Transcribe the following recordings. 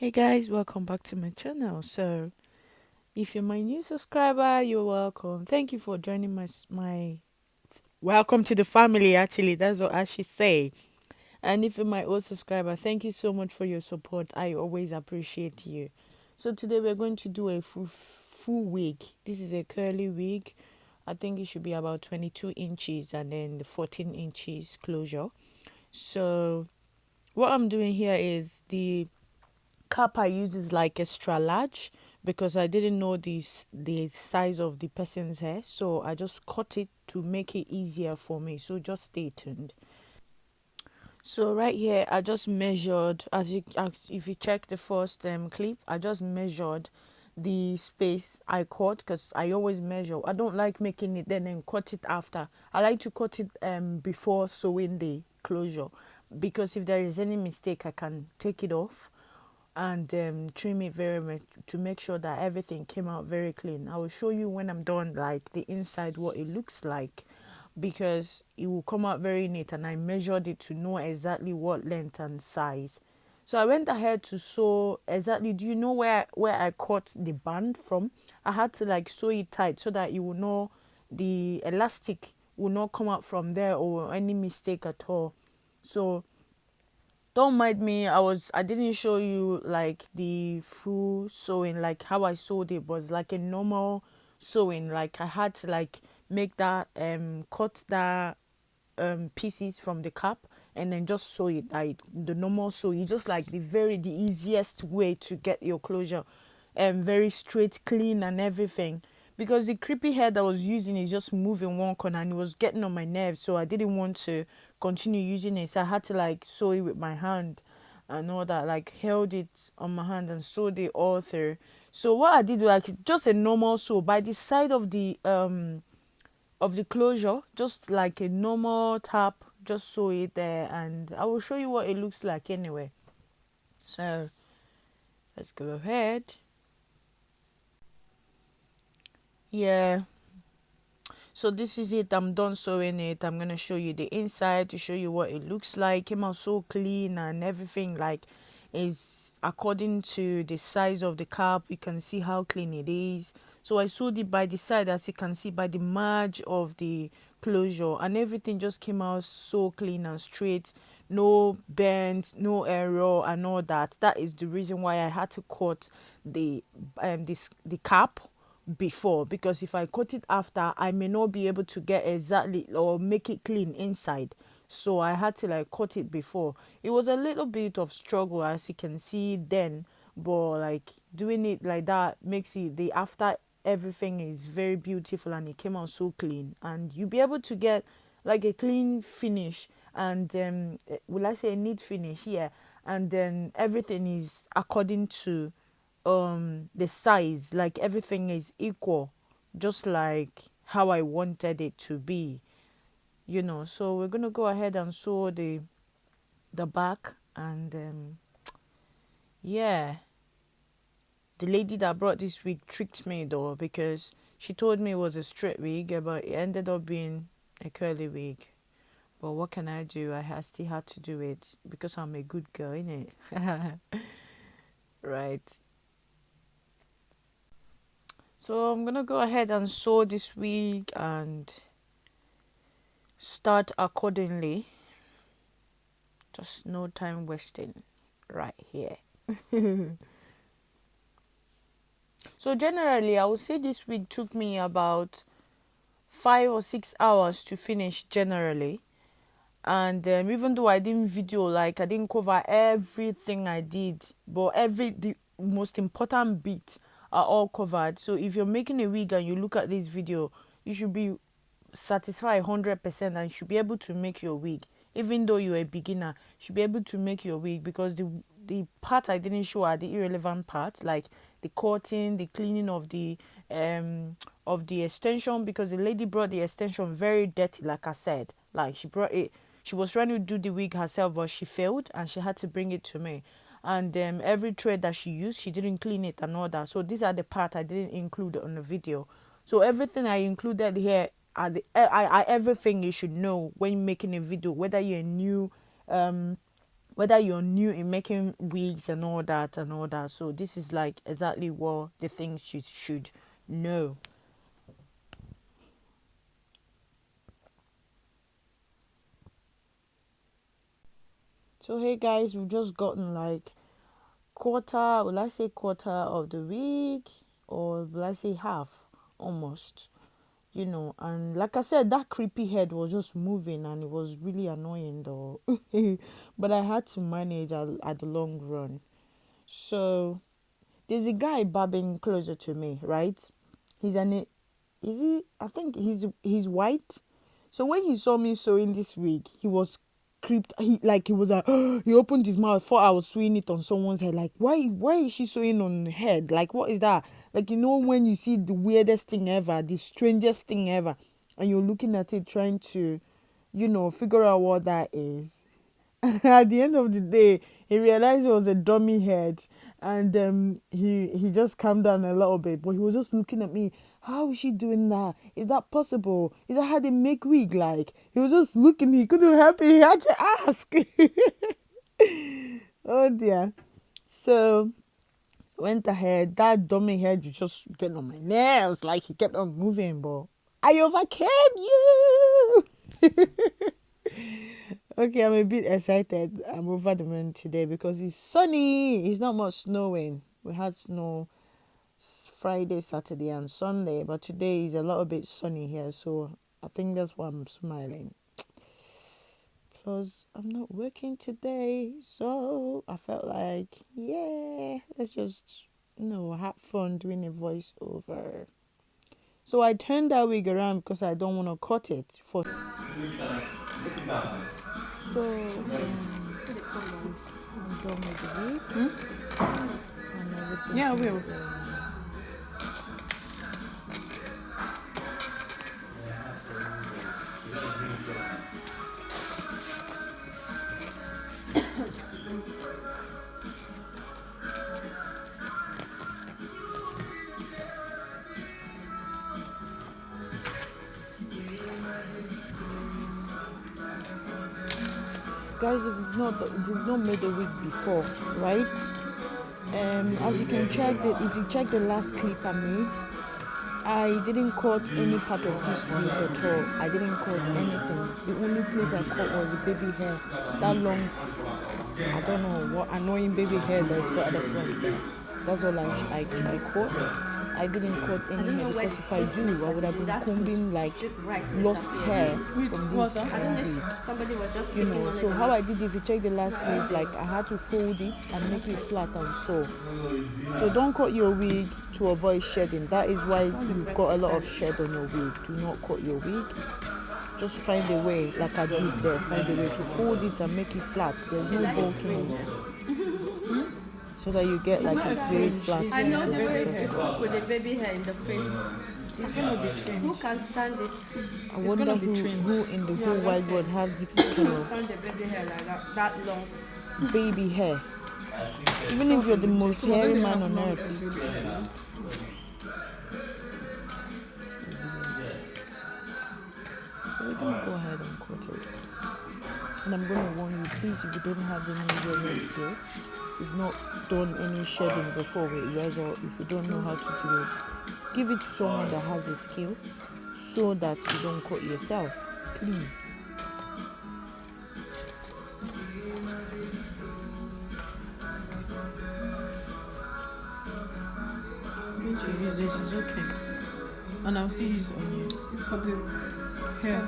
Hey guys, welcome back to my channel. So, if you're my new subscriber, you're welcome. Thank you for joining my welcome to the family. Actually, that's what I should say. And if you're my old subscriber, thank you so much for your support. I always appreciate you. So today we're going to do a full wig. This is a curly wig. I think it should be about 22 inches and then the 14 inches closure. So what I'm doing here is the cap I use is like extra large because I didn't know the size of the person's hair, so I just cut it to make it easier for me. So just stay tuned. So right here, I just measured as if you check the first clip, I just measured the space I cut because I always measure. I don't like making it then and cut it after. I like to cut it before sewing the closure because if there is any mistake, I can take it off and trim it very much to make sure that everything came out very clean. I will show you when I'm done, like the inside, what it looks like, because it will come out very neat. And I measured it to know exactly what length and size. So I went ahead to sew exactly. Do you know where I cut the band from? I had to like sew it tight so that you will know the elastic will not come out from there or any mistake at all. So don't mind me, I didn't show you like the full sewing, like how I sewed it was like a normal sewing. Like I had to like make that cut that pieces from the cap and then just sew it like the normal sew. You just like the easiest way to get your closure very straight, clean and everything. Because the creepy hair that I was using is just moving one corner and it was getting on my nerves, so I didn't want to continue using it. So I had to like sew it with my hand and all that, like held it on my hand and sewed it all through. So what I did, like just a normal sew by the side of the closure, just like a normal tap, just sew it there, and I will show you what it looks like anyway. So let's go ahead. Yeah, so this is it. I'm done sewing it. I'm gonna show you the inside to show you what it looks like. Came out so clean and everything, like is according to the size of the cap. You can see how clean it is. So I sewed it by the side, as you can see, by the marge of the closure, and everything just came out so clean and straight, no bend, no error and all that. That is the reason why I had to cut the cap before, because if I cut it after, I may not be able to get exactly or make it clean inside. So I had to like cut it before. It was a little bit of struggle, as you can see then, but like doing it like that makes it the after everything is very beautiful and it came out so clean, and you'll be able to get like a clean finish and will I say a neat finish, yeah. And then everything is according to the size, like everything is equal, just like how I wanted it to be, you know. So we're gonna go ahead and sew the back, and yeah, the lady that brought this wig tricked me though, because she told me it was a straight wig, but it ended up being a curly wig. But what can I do? Still had to do it because I'm a good girl, innit? Right. So I'm gonna go ahead and sew this wig and start accordingly. Just no time wasting right here. So generally, I would say this wig took me about 5 or 6 hours to finish generally. And even though I didn't video, like I didn't cover everything I did, but the most important bits are all covered. So if you're making a wig and you look at this video, you should be satisfied 100% and you should be able to make your wig. Even though you're a beginner, you should be able to make your wig, because the part I didn't show are the irrelevant parts, like the cutting, the cleaning of the extension, because the lady brought the extension very dirty, like I said. Like she was trying to do the wig herself, but she failed and she had to bring it to me. And every thread that she used, she didn't clean it and all that. So these are the part I didn't include on the video. So everything I included here are everything you should know when making a video, whether you're new, whether you're new in making wigs and all that and all that. So this is like exactly what the things you should know. So hey guys, we've just gotten like quarter, will I say quarter of the week, or will I say half almost? And like I said, that creepy head was just moving and it was really annoying though. But I had to manage at the long run. So there's a guy barbing closer to me, right? He's an is he? I think he's white. So when he saw me sewing this wig, he was creeped. He was like he opened his mouth. Thought I was sewing it on someone's head. Like why is she sewing on the head? Like what is that? Like when you see the weirdest thing ever, the strangest thing ever, and you're looking at it trying to, figure out what that is. At the end of the day, he realized it was a dummy head, and he just calmed down a little bit. But he was just looking at me. How is she doing that? Is that possible? Is that how they make wig? Like he was just looking. He couldn't help it. He had to ask. Oh dear. So went ahead. That dummy head was just getting on my nerves. Like he kept on moving, but I overcame you. Okay, I'm a bit excited. I'm over the moon today because it's sunny. It's not much snowing. We had snow Friday, Saturday, and Sunday, but today is a little bit sunny here, so I think that's why I'm smiling. Plus, I'm not working today, so I felt like, yeah, let's just, have fun doing a voiceover. So I turned that wig around because I don't want to cut it for. So I'm done with the wig. And everything. Yeah, I will. Guys, if you've not made a wig before, right? As you can check if you check the last clip I made, I didn't cut any part of this wig at all. I didn't cut anything. The only place I cut was the baby hair. That long, I don't know what annoying baby hair that's got at the front there. That's all I cut. I didn't cut any hair because if I do, I would have been combing like lost hair from this wig. So how I did, if you check the last clip, like I had to fold it and make it flat and sew. So don't cut your wig to avoid shedding. That is why you've got a lot of shed on your wig. Do not cut your wig. Just find a way, like I did there, find a way to fold it and make it flat. There's no bulking it. So that you get like a very flat. I know the way you cook with the baby hair in the face. It's going to be trimmed. Who can stand it? I wonder who in the whole wide world has this kind of stand the baby hair like that long baby hair. Even if you're the most hairy man on earth. So we're gonna go ahead and cut it. And I'm gonna warn you, please, if you don't have any real skill, you've not done any shedding before with razor, if you don't know how to do it, give it to someone that has a skill so that you don't cut yourself, please. I'm going to use this, it's okay. And I'll see this on you. It's for the hair.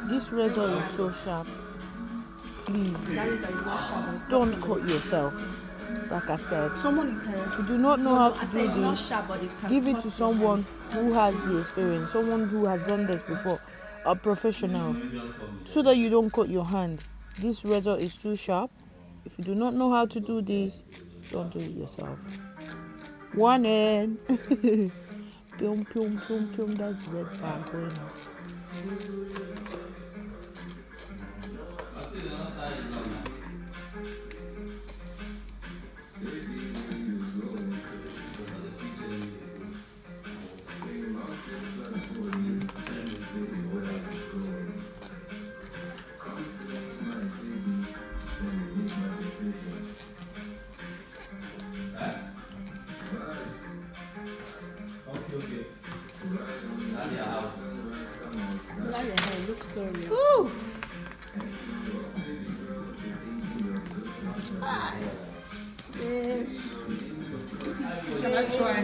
This razor is so sharp. Please don't cut yourself. Like I said, if you do not know how to do this, give it to someone who has the experience, someone who has done this before, a professional, so that you don't cut your hand. This razor is too sharp. If you do not know how to do this, don't do it yourself. Warning. Pum pum pum pum, that's red flag going off. That your hair looks so real. Woo! Yes. Can I try?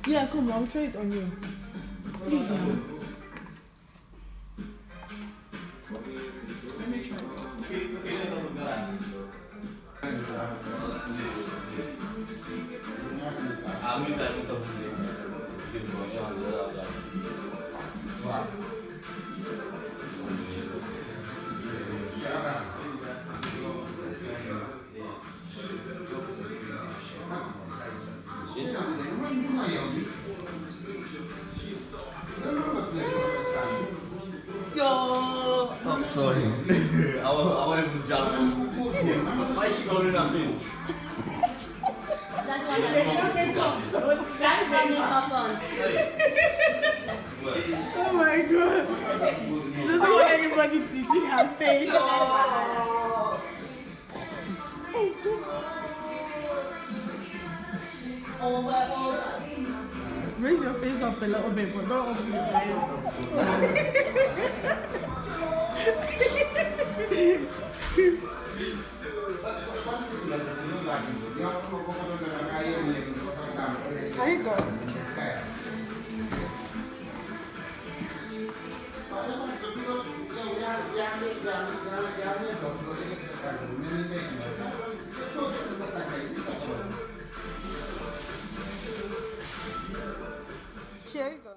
Yeah, come on, I'll try it on you. Please, now. Yo! Oh, sorry. I wasn't jumping. Why is she calling her face? That's my makeup on. Oh my god! So don't want anybody to see her face. Raise your face up a little bit, but don't open your eyes. Are you good? Here you go.